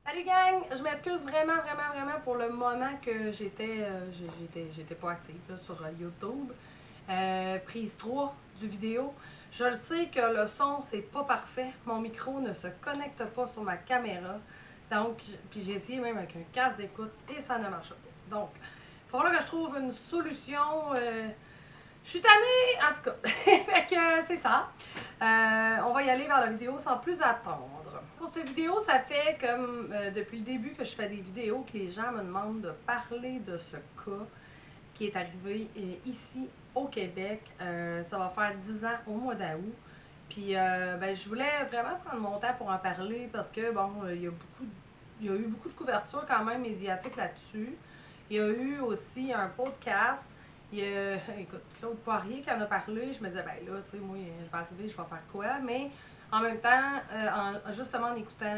Salut gang! Je m'excuse vraiment pour le moment que j'étais pas active là, sur YouTube. Prise 3 du vidéo. Je le sais que le son c'est pas parfait. Mon micro ne se connecte pas sur ma caméra. Donc, puis j'ai essayé même avec un casque d'écoute et ça ne marche pas. Donc, il faudra que je trouve une solution. Je suis tannée, en tout cas. Fait que c'est ça. On va y aller vers la vidéo sans plus attendre. Pour cette vidéo, ça fait comme depuis le début que je fais des vidéos que les gens me demandent de parler de ce cas qui est arrivé ici au Québec. Ça va faire 10 ans au mois d'août. Puis je voulais vraiment prendre mon temps pour en parler parce que bon, il y a eu beaucoup de couverture quand même médiatique là-dessus. Il y a eu aussi un podcast. Écoute, Claude Poirier qui en a parlé, je me disais, ben là, tu sais, moi, je vais arriver, je vais faire quoi? Mais en même temps, justement en écoutant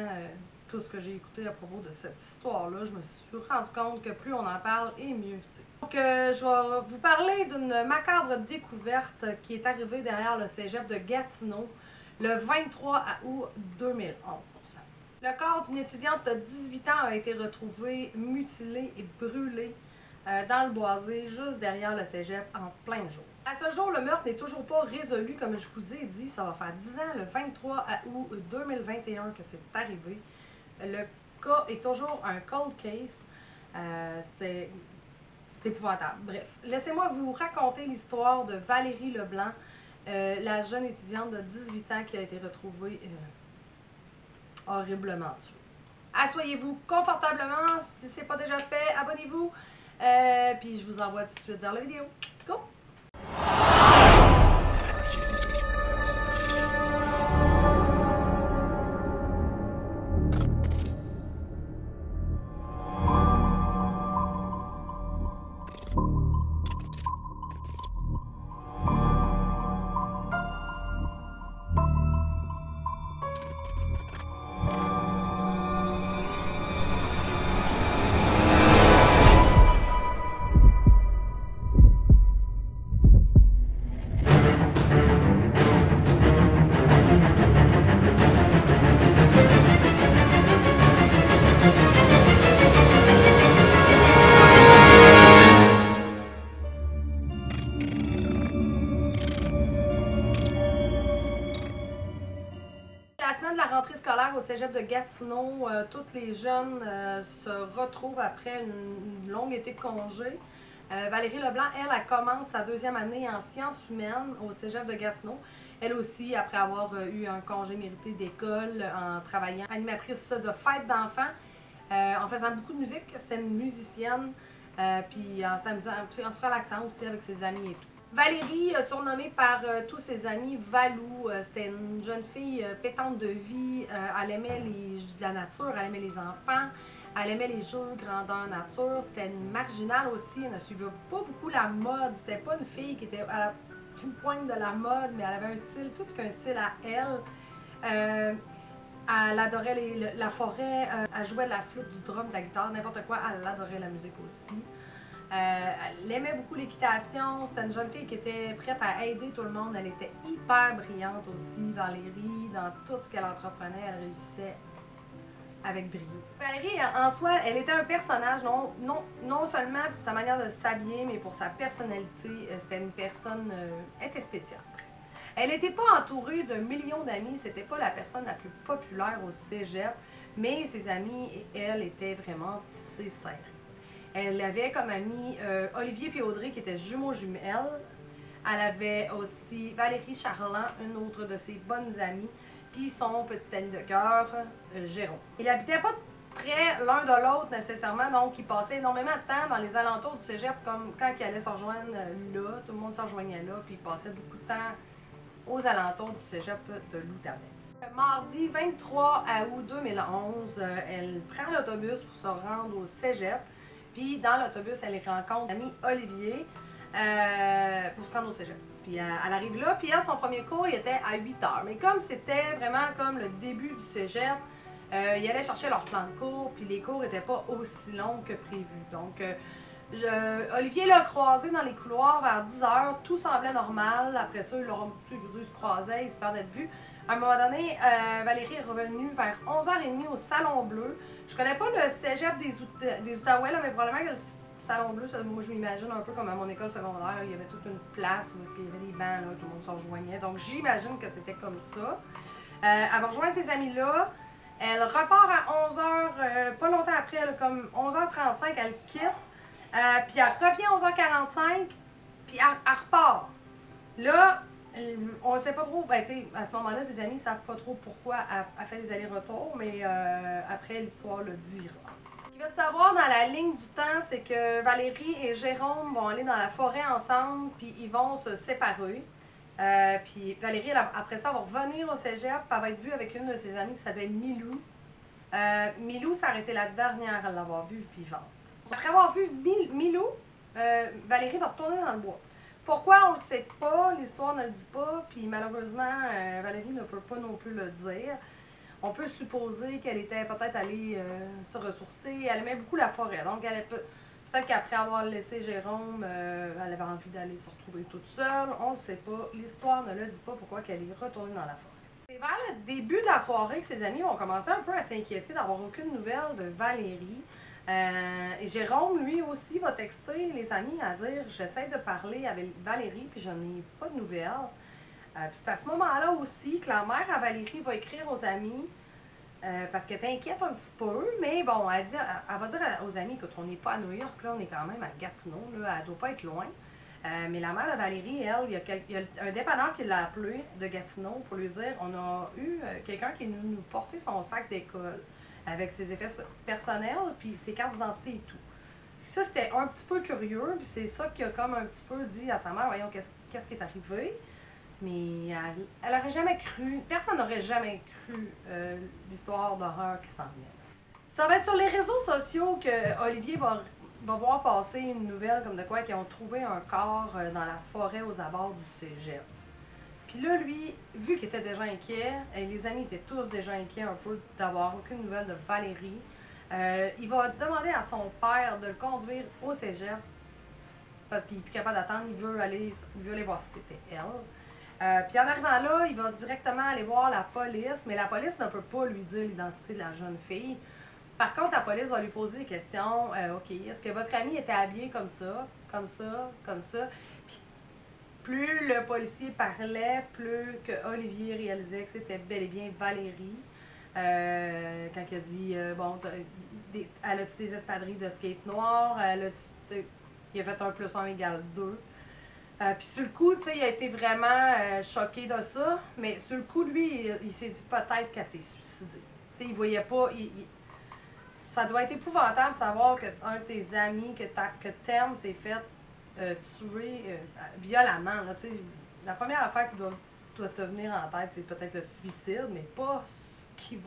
tout ce que j'ai écouté à propos de cette histoire-là, je me suis rendu compte que plus on en parle, et mieux c'est. Donc, je vais vous parler d'une macabre découverte qui est arrivée derrière le cégep de Gatineau le 23 août 2011. Le corps d'une étudiante de 18 ans a été retrouvé mutilé et brûlé dans le boisé, juste derrière le cégep, en plein jour. À ce jour, le meurtre n'est toujours pas résolu, comme je vous ai dit. Ça va faire 10 ans, le 23 août 2021, que c'est arrivé. Le cas est toujours un cold case. C'est épouvantable. Bref, laissez-moi vous raconter l'histoire de Valérie Leblanc, la jeune étudiante de 18 ans qui a été retrouvée horriblement tuée. Asseyez-vous confortablement. Si ce n'est pas déjà fait, abonnez-vous. Puis je vous envoie tout de suite vers la vidéo. Go! La semaine de la rentrée scolaire au cégep de Gatineau, tous les jeunes se retrouvent après une longue été de congé. Valérie Leblanc, elle commence sa deuxième année en sciences humaines au cégep de Gatineau. Elle aussi, après avoir eu un congé mérité d'école, en travaillant animatrice de fêtes d'enfants, en faisant beaucoup de musique. C'était une musicienne, puis en s'amusant, en se relaxant aussi avec ses amis et tout. Valérie, surnommée par tous ses amis Valou, c'était une jeune fille pétante de vie. Elle aimait la nature, elle aimait les enfants, elle aimait les jeux grandeur nature. C'était une marginale aussi, elle ne suivait pas beaucoup la mode. C'était pas une fille qui était à la pointe de la mode, mais elle avait un style, tout qu'un style à elle. Elle adorait la forêt, elle jouait de la flûte, du drum, de la guitare, n'importe quoi. Elle adorait la musique aussi. Elle aimait beaucoup l'équitation. C'était une jeune fille qui était prête à aider tout le monde. Elle était hyper brillante aussi, Valérie. Dans tout ce qu'elle entreprenait, elle réussissait avec brio. Valérie, en soi, elle était un personnage, non seulement pour sa manière de s'habiller, mais pour sa personnalité. C'était une personne, elle était spéciale. Elle n'était pas entourée de millions d'amis. C'était pas la personne la plus populaire au cégep, mais ses amis et elle étaient vraiment tissés serrés. Elle avait comme amie Olivier et Audrey qui étaient jumeaux-jumelles. Elle avait aussi Valérie Charland, une autre de ses bonnes amies, puis son petit ami de cœur, Jérôme. Ils n'habitaient pas près l'un de l'autre nécessairement, donc ils passaient énormément de temps dans les alentours du cégep, comme quand ils allaient se rejoindre là, tout le monde se rejoignait là, puis ils passaient beaucoup de temps aux alentours du cégep de Loup-Tarbet. Mardi 23 août 2011, elle prend l'autobus pour se rendre au cégep. Puis dans l'autobus, elle rencontre l'ami Olivier pour se rendre au cégep. Puis elle arrive là, puis elle, son premier cours, il était à 8 heures. Mais comme c'était vraiment comme le début du cégep, ils allaient chercher leur plan de cours, puis les cours n'étaient pas aussi longs que prévu. Donc, Olivier l'a croisé dans les couloirs vers 10h, tout semblait normal. Après ça, ils se croisaient, ils se perdaient de vue. À un moment donné, Valérie est revenue vers 11h30 au Salon Bleu. Je connais pas le cégep des Outaouais, là, mais probablement que le Salon Bleu, moi je m'imagine un peu comme à mon école secondaire. Là, il y avait toute une place où il y avait des bancs, là, tout le monde se rejoignait. Donc j'imagine que c'était comme ça. Elle va rejoindre ses amis-là. Elle repart à 11h, pas longtemps après, là, comme 11h35, elle quitte. Puis elle revient à 11h45, puis elle repart. Là, on ne sait pas trop, ben, à ce moment-là, ses amis ne savent pas trop pourquoi elle fait des allers-retours, mais après, l'histoire le dira. Ce qu'il va se savoir dans la ligne du temps, c'est que Valérie et Jérôme vont aller dans la forêt ensemble, puis ils vont se séparer. Puis Valérie, après ça, elle va revenir au cégep, puis elle va être vue avec une de ses amies qui s'appelle Milou. Milou, ça a été la dernière à l'avoir vue vivante. Après avoir vu Milou, Valérie va retourner dans le bois. Pourquoi, on ne le sait pas, l'histoire ne le dit pas, puis malheureusement, Valérie ne peut pas non plus le dire. On peut supposer qu'elle était peut-être allée se ressourcer. Elle aimait beaucoup la forêt, donc peut-être qu'après avoir laissé Jérôme, elle avait envie d'aller se retrouver toute seule. On ne le sait pas. L'histoire ne le dit pas pourquoi qu'elle est retournée dans la forêt. C'est vers le début de la soirée que ses amis vont commencer un peu à s'inquiéter d'avoir aucune nouvelle de Valérie. Et Jérôme, lui aussi, va texter les amis à dire « J'essaie de parler avec Valérie, puis je n'ai pas de nouvelles. » Puis c'est à ce moment-là aussi que la mère à Valérie va écrire aux amis parce qu'elle est inquiète un petit peu, mais bon, elle va dire aux amis « on n'est pas à New York, là, on est quand même à Gatineau, là, elle ne doit pas être loin. » Mais la mère de Valérie, elle, il y a un dépanneur qui l'a appelé de Gatineau pour lui dire « On a eu quelqu'un qui est venu nous porter son sac d'école. » avec ses effets personnels, puis ses cartes d'identité et tout. Puis ça, c'était un petit peu curieux, puis c'est ça qui a comme un petit peu dit à sa mère, voyons, qu'est-ce qui est arrivé. Mais elle aurait jamais cru, personne n'aurait jamais cru l'histoire d'horreur qui s'en vient. Ça va être sur les réseaux sociaux que Olivier va voir passer une nouvelle comme de quoi qu'ils ont trouvé un corps dans la forêt aux abords du cégep. Puis là, lui, vu qu'il était déjà inquiet, et les amis étaient tous déjà inquiets un peu d'avoir aucune nouvelle de Valérie, il va demander à son père de le conduire au cégep parce qu'il n'est plus capable d'attendre, il veut aller voir si c'était elle. Puis en arrivant là, il va directement aller voir la police, mais la police ne peut pas lui dire l'identité de la jeune fille. Par contre, la police va lui poser des questions. OK, est-ce que votre ami était habillé comme ça, comme ça, comme ça? Puis plus le policier parlait, plus que Olivier réalisait que c'était bel et bien Valérie. Quand il a dit, bon, elle a-tu des espadrilles de skate noir? Il a fait 1 + 1 = 2. Puis sur le coup, tu sais, il a été vraiment choqué de ça. Mais sur le coup, lui, il s'est dit peut-être qu'elle s'est suicidée. Tu sais, il voyait pas... ça doit être épouvantable de savoir qu'un de tes amis que t'aimes s'est fait tuer violemment. Là, la première affaire qui doit te venir en tête, c'est peut-être le suicide, mais pas ce qui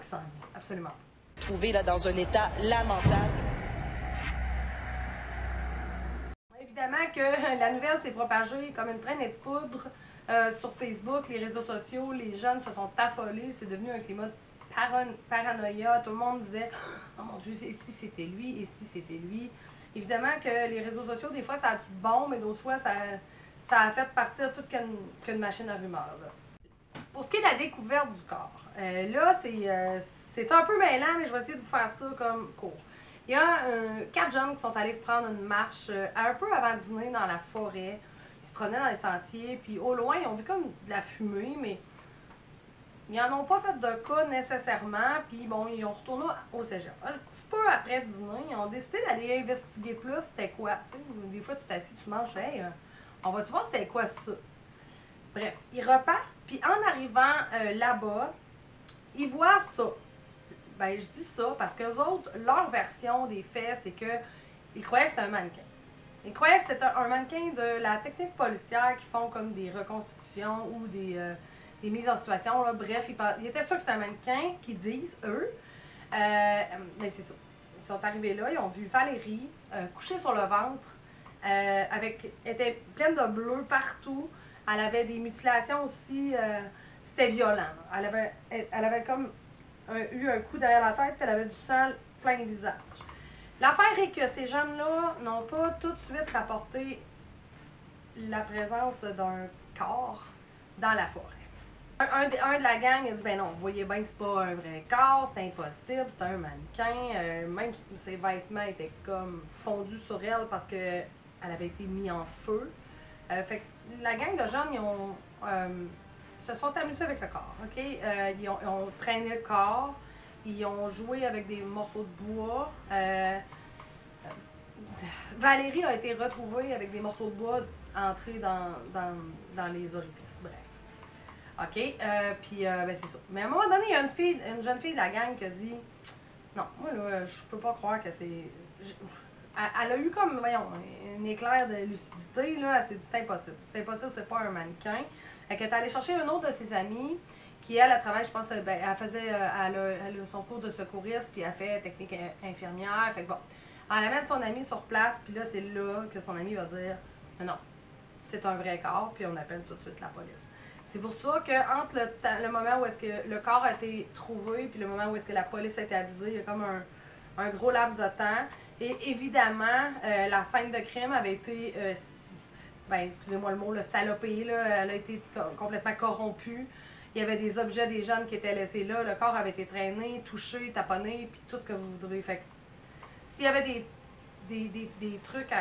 s'en vient, absolument. Trouvé là dans un état lamentable. Évidemment que la nouvelle s'est propagée comme une traînée de poudre sur Facebook, les réseaux sociaux, les jeunes se sont affolés, c'est devenu un climat de paranoïa, tout le monde disait « Oh mon Dieu, et si c'était lui, et si c'était lui ». Évidemment que les réseaux sociaux, des fois, ça a du bon, mais d'autres fois, ça a fait partir toute qu'une machine à rumeurs. Là. Pour ce qui est de la découverte du corps, là, c'est un peu mêlant, mais je vais essayer de vous faire ça comme court. Il y a 4 jeunes qui sont allés prendre une marche un peu avant dîner dans la forêt. Ils se promenaient dans les sentiers, puis au loin, ils ont vu comme de la fumée, mais ils n'en ont pas fait de cas nécessairement, puis bon, ils ont retourné au cégep. Un petit peu après le dîner, ils ont décidé d'aller investiguer plus c'était quoi. T'sais, des fois, tu t'assis, tu manges, hey, on va-tu voir c'était quoi ça? Bref, ils repartent, puis en arrivant là-bas, ils voient ça. Ben, je dis ça parce qu'eux autres, leur version des faits, c'est qu'ils croyaient que c'était un mannequin. Ils croyaient que c'était un mannequin de la technique policière qui font comme des reconstitutions ou des mises en situation. Là. Bref, ils étaient sûrs que c'était un mannequin, qu'ils disent, eux. Mais c'est ça. Ils sont arrivés là, ils ont vu Valérie couchée sur le ventre, elle était pleine de bleu partout. Elle avait des mutilations aussi. C'était violent. Elle avait comme eu un coup derrière la tête, puis elle avait du sang plein le visage. L'affaire est que ces jeunes-là n'ont pas tout de suite rapporté la présence d'un corps dans la forêt. Un de la gang a dit ben non, vous voyez bien que c'est pas un vrai corps, c'est impossible, c'est un mannequin. Même ses vêtements étaient comme fondus sur elle parce qu'elle avait été mise en feu. Fait que la gang de jeunes, se sont amusés avec le corps. OK? Ils ont traîné le corps, ils ont joué avec des morceaux de bois. Valérie a été retrouvée avec des morceaux de bois entrés dans les orifices. Bref. OK? Ben c'est ça. Mais à un moment donné, il y a une jeune fille de la gang qui a dit non, moi, là, je peux pas croire que c'est. Elle a eu comme, voyons, un éclair de lucidité, là. Elle s'est dit c'est impossible. C'est impossible, c'est pas un mannequin. Elle est allée chercher une autre de ses amies qui, elle travaille, je pense, ben, elle a son cours de secouriste, puis elle fait technique infirmière. Fait que bon, elle amène son amie sur place, puis là, c'est là que son amie va dire non, c'est un vrai corps, puis on appelle tout de suite la police. C'est pour ça qu'entre le moment où est-ce que le corps a été trouvé puis le moment où est-ce que la police a été avisée, il y a comme un gros laps de temps. Et évidemment, la scène de crime avait été, excusez-moi le mot, le salopée, là, elle a été complètement corrompue. Il y avait des objets des jeunes qui étaient laissés là. Le corps avait été traîné, touché, taponné, puis tout ce que vous voudrez. Fait que s'il y avait des trucs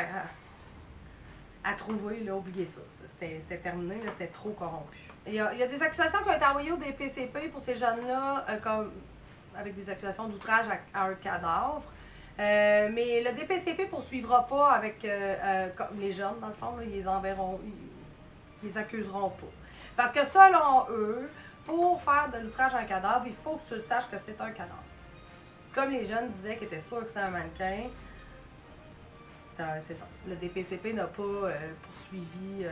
à trouver, là, oubliez ça. C'était terminé, c'était trop corrompu. Il y a des accusations qui ont été envoyées au DPCP pour ces jeunes-là, comme avec des accusations d'outrage à un cadavre. Mais le DPCP ne poursuivra pas avec les jeunes, dans le fond, là, ils les enverront, ils les accuseront pas. Parce que selon eux, pour faire de l'outrage à un cadavre, il faut que tu saches que c'est un cadavre. Comme les jeunes disaient qu'ils étaient sûrs que c'était un mannequin, c'est ça. Le DPCP n'a pas poursuivi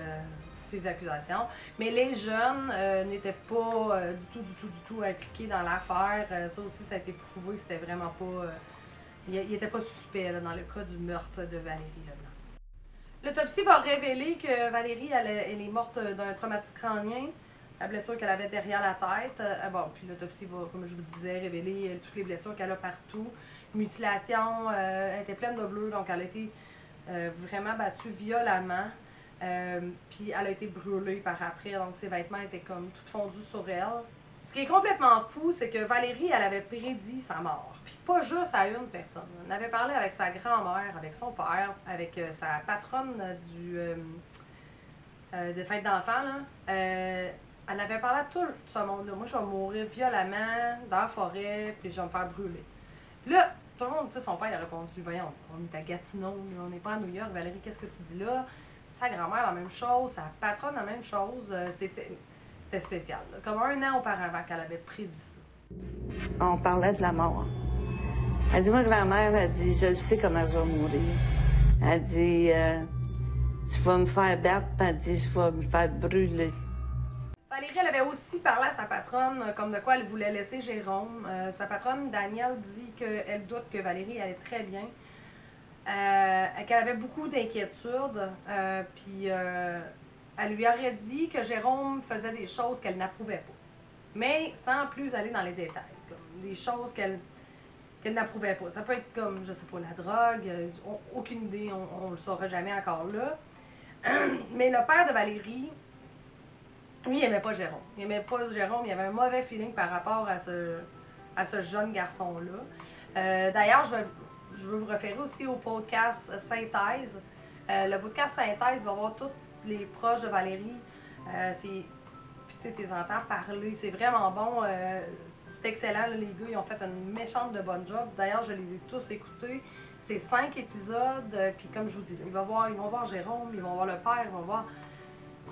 ces accusations. Mais les jeunes n'étaient pas du tout impliqués dans l'affaire. Ça aussi, ça a été prouvé que c'était vraiment pas... il n'était pas suspect là, dans le cas du meurtre de Valérie Leblanc. L'autopsie va révéler que Valérie, elle est morte d'un traumatisme crânien, la blessure qu'elle avait derrière la tête. Puis l'autopsie va, comme je vous disais, révéler toutes les blessures qu'elle a partout. Mutilation, elle était pleine de bleu, donc elle a été vraiment battue violemment. Puis elle a été brûlée par après, donc ses vêtements étaient comme tout fondus sur elle. Ce qui est complètement fou, c'est que Valérie, elle avait prédit sa mort. Puis pas juste à une personne. Elle avait parlé avec sa grand-mère, avec son père, avec sa patronne de fête d'enfants. Elle avait parlé à tout ce monde-là. Moi, je vais mourir violemment dans la forêt, puis je vais me faire brûler. Puis là, tout le monde, tu sais, son père il a répondu voyons, on est à Gatineau, on n'est pas à New York. Valérie, qu'est-ce que tu dis là? Sa grand-mère, la même chose. Sa patronne, la même chose. C'était spécial. Là. Comme un an auparavant qu'elle avait prédit ça. On parlait de la mort. Elle dit, ma grand-mère, elle dit, je sais comment je vais mourir. Elle dit, je vais me faire battre, puis elle dit, je vais me faire brûler. Valérie, elle avait aussi parlé à sa patronne comme de quoi elle voulait laisser Jérôme. Sa patronne, Danielle, dit qu'elle doute que Valérie allait très bien. Qu'elle avait beaucoup d'inquiétudes. Puis elle lui aurait dit que Jérôme faisait des choses qu'elle n'approuvait pas. Mais sans plus aller dans les détails. Comme des choses qu'elle n'approuvait pas. Ça peut être comme, je sais pas, la drogue. Aucune idée, on ne le saura jamais encore là. Mais le père de Valérie, lui, il n'aimait pas Jérôme. Il n'aimait pas Jérôme. Il avait un mauvais feeling par rapport à ce jeune garçon-là. D'ailleurs, je veux vous référer aussi au podcast Synthèse. Le podcast Synthèse va voir tous les proches de Valérie. Puis tu sais, tu les entends parler. C'est vraiment bon. C'est excellent. Là, les gars, ils ont fait une méchante de bonne job. D'ailleurs, je les ai tous écoutés. C'est 5 épisodes. Puis comme je vous dis, ils vont voir Jérôme, ils vont voir le père,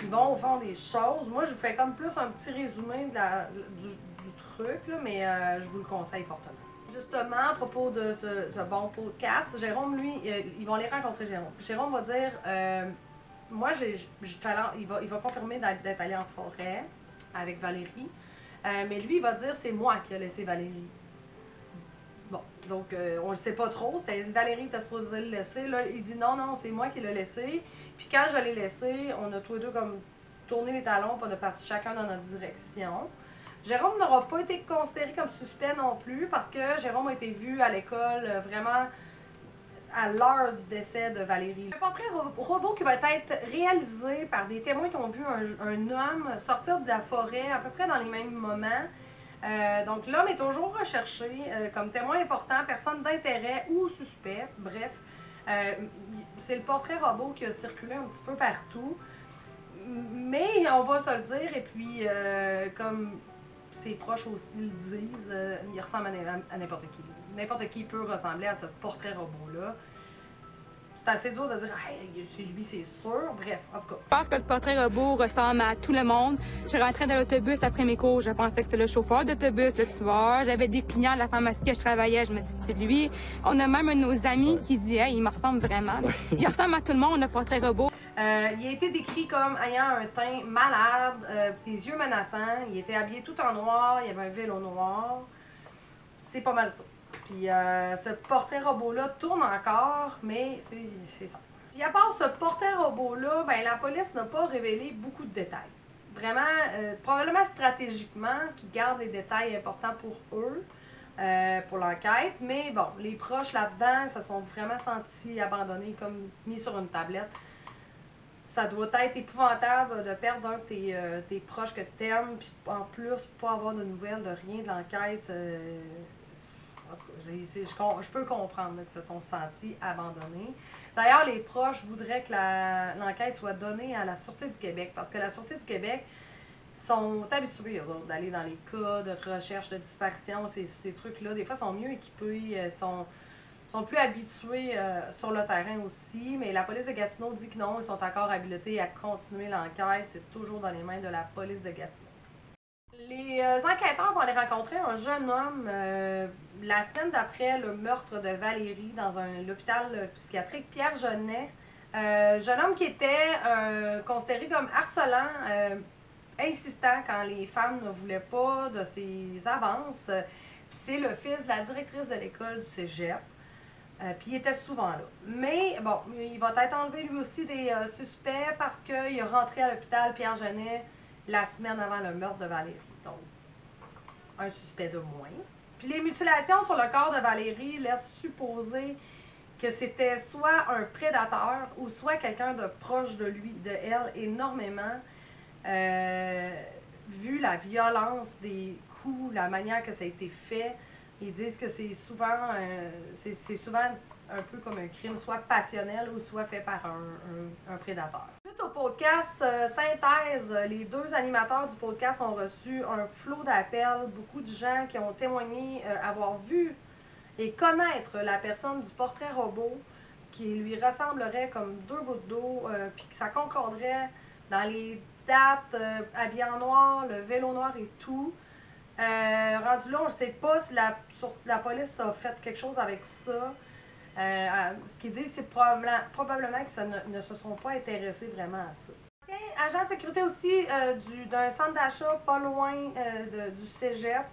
ils vont au fond des choses. Moi, je vous fais comme plus un petit résumé du truc, là, mais je vous le conseille fortement. Justement, à propos de ce bon podcast, Jérôme, lui, ils vont aller rencontrer Jérôme. Jérôme va dire, moi, il va confirmer d'être allé en forêt avec Valérie, mais lui, il va dire, c'est moi qui ai laissé Valérie. Bon, donc, on le sait pas trop. Valérie était supposée le laisser. Là, il dit non, c'est moi qui l'ai laissé. Puis quand je l'ai laissé, on a tous les deux comme tourné les talons, puis on est partis chacun dans notre direction. Jérôme n'aura pas été considéré comme suspect non plus, parce que Jérôme a été vu à l'école vraiment à l'heure du décès de Valérie. Un portrait robot qui va être réalisé par des témoins qui ont vu un homme sortir de la forêt à peu près dans les mêmes moments. Donc l'homme est toujours recherché comme témoin important, personne d'intérêt ou suspect, bref. C'est le portrait robot qui a circulé un petit peu partout. Mais on va se le dire, et puis comme ses proches aussi le disent, il ressemble à n'importe qui. N'importe qui peut ressembler à ce portrait robot-là. C'est assez dur de dire hey, c'est lui, c'est sûr. Bref, en tout cas. Je pense que le portrait robot ressemble à tout le monde. Je rentrais dans l'autobus après mes cours, je pensais que c'était le chauffeur d'autobus, le tueur. J'avais des clients de la pharmacie que je travaillais, je me dis c'est lui. On a même un de nos amis qui dit hey, il me ressemble vraiment. Il ressemble à tout le monde, le portrait robot. Il a été décrit comme ayant un teint malade, des yeux menaçants. Il était habillé tout en noir, il y avait un vélo noir. C'est pas mal ça. Puis ce portrait robot-là tourne encore, mais c'est ça. Puis à part ce portrait robot-là, ben, la police n'a pas révélé beaucoup de détails. Vraiment, probablement stratégiquement, qu'ils gardent des détails importants pour eux, pour l'enquête. Mais bon, les proches là-dedans se sont vraiment sentis abandonnés, comme mis sur une tablette. Ça doit être épouvantable de perdre un de tes proches que tu aimes, puis en plus, pas avoir de nouvelles de rien de l'enquête. En tout cas, je peux comprendre là, qu'ils se sont sentis abandonnés. D'ailleurs, les proches voudraient que l'enquête soit donnée à la Sûreté du Québec, parce que la Sûreté du Québec sont habitués, eux autres, d'aller dans les cas de recherche de disparition, ces trucs-là. Des fois, sont mieux équipés, sont plus habitués sur le terrain aussi, mais la police de Gatineau dit que non, ils sont encore habilités à continuer l'enquête. C'est toujours dans les mains de la police de Gatineau. Les enquêteurs vont aller rencontrer un jeune homme la semaine d'après le meurtre de Valérie dans l'hôpital psychiatrique Pierre Jeunet. Jeune homme qui était considéré comme harcelant, insistant quand les femmes ne voulaient pas de ses avances. Puis c'est le fils de la directrice de l'école du cégep. Puis il était souvent là. Mais bon, il va être enlevé lui aussi des suspects parce qu'il est rentré à l'hôpital Pierre Jeunet la semaine avant le meurtre de Valérie. Donc, un suspect de moins. Puis les mutilations sur le corps de Valérie laissent supposer que c'était soit un prédateur ou soit quelqu'un de proche de lui, de elle, énormément. Vu la violence des coups, la manière que ça a été fait, ils disent que c'est souvent un peu comme un crime, soit passionnel ou soit fait par un prédateur. Suite au podcast Synthèse, les deux animateurs du podcast ont reçu un flot d'appels, beaucoup de gens qui ont témoigné avoir vu et connaître la personne du portrait robot qui lui ressemblerait comme deux gouttes d'eau, puis que ça concorderait dans les dates, habillé en noir, le vélo noir et tout. Rendu là, on ne sait pas si la police a fait quelque chose avec ça. Ce qu'ils disent, c'est probablement qu'ils ne se sont pas intéressés vraiment à ça. Agent de sécurité aussi d'un centre d'achat pas loin du cégep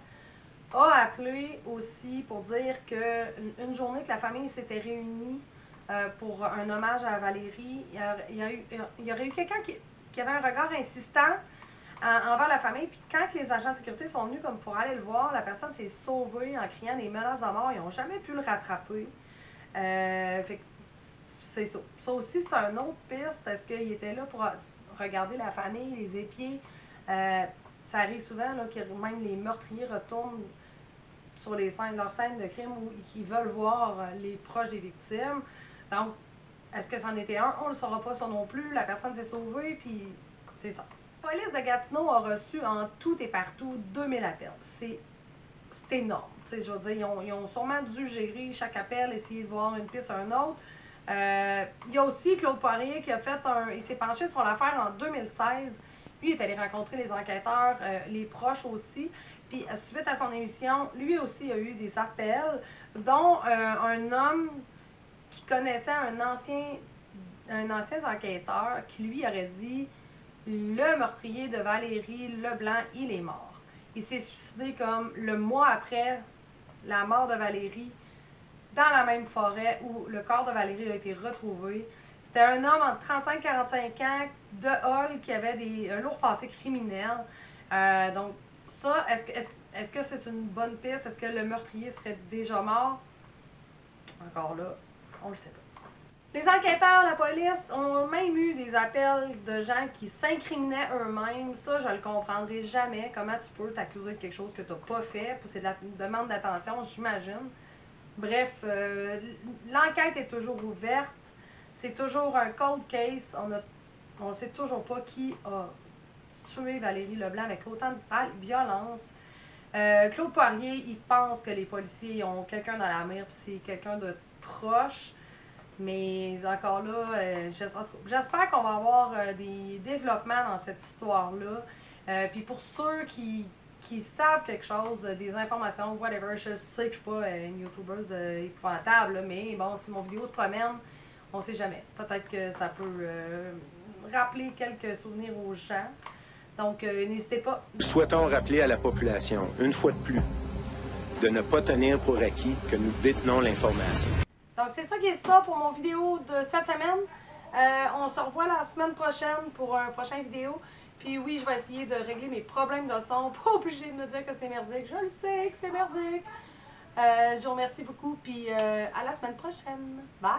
a appelé aussi pour dire qu'une journée que la famille s'était réunie pour un hommage à Valérie, il y aurait eu quelqu'un qui avait un regard insistant envers la famille. Puis quand les agents de sécurité sont venus comme pour aller le voir, la personne s'est sauvée en criant des menaces de mort. Ils n'ont jamais pu le rattraper. Fait que c'est ça. Ça aussi, c'est un autre piste. Est-ce qu'il était là pour regarder la famille, les épiers? Ça arrive souvent là, que même les meurtriers retournent sur leurs scènes de crime où ils veulent voir les proches des victimes. Donc, est-ce que c'en était un? On ne le saura pas ça non plus. La personne s'est sauvée, puis c'est ça. La police de Gatineau a reçu en tout et partout 2000 appels. C'est énorme. T'sais, je veux dire, ils ont sûrement dû gérer chaque appel, essayer de voir une piste à un autre. Il y a aussi Claude Poirier qui a il s'est penché sur l'affaire en 2016. Lui, il est allé rencontrer les enquêteurs, les proches aussi. Puis, suite à son émission, lui aussi a eu des appels, dont un homme qui connaissait un ancien enquêteur qui lui aurait dit « Le meurtrier de Valérie Leblanc, il est mort. » Il s'est suicidé comme le mois après la mort de Valérie, dans la même forêt où le corps de Valérie a été retrouvé. C'était un homme entre 35 et 45 ans de Hall qui avait un lourd passé criminel. Donc, ça, est-ce que c'est une bonne piste? Est-ce que le meurtrier serait déjà mort? Encore là, On le sait pas. Les enquêteurs, la police, ont même eu des appels de gens qui s'incriminaient eux-mêmes. Ça, je le comprendrai jamais. Comment tu peux t'accuser de quelque chose que tu n'as pas fait? C'est de la demande d'attention, j'imagine. Bref, l'enquête est toujours ouverte. C'est toujours un cold case. On ne sait toujours pas qui a tué Valérie Leblanc avec autant de violence. Claude Poirier, il pense que les policiers ont quelqu'un dans la mire, puis c'est quelqu'un de proche. Mais encore là, j'espère qu'on va avoir des développements dans cette histoire-là. Puis pour ceux qui savent quelque chose, des informations, whatever, je sais que je suis pas une youtubeuse épouvantable, là, mais bon, si mon vidéo se promène, on sait jamais. Peut-être que ça peut rappeler quelques souvenirs aux gens. Donc, n'hésitez pas. Souhaitons rappeler à la population, une fois de plus, de ne pas tenir pour acquis que nous détenons l'information. Donc, c'est ça qui est ça pour mon vidéo de cette semaine. On se revoit la semaine prochaine pour un prochain vidéo. Puis oui, je vais essayer de régler mes problèmes de son. Pas obligé de me dire que c'est merdique. Je le sais que c'est merdique. Je vous remercie beaucoup. Puis à la semaine prochaine. Bye!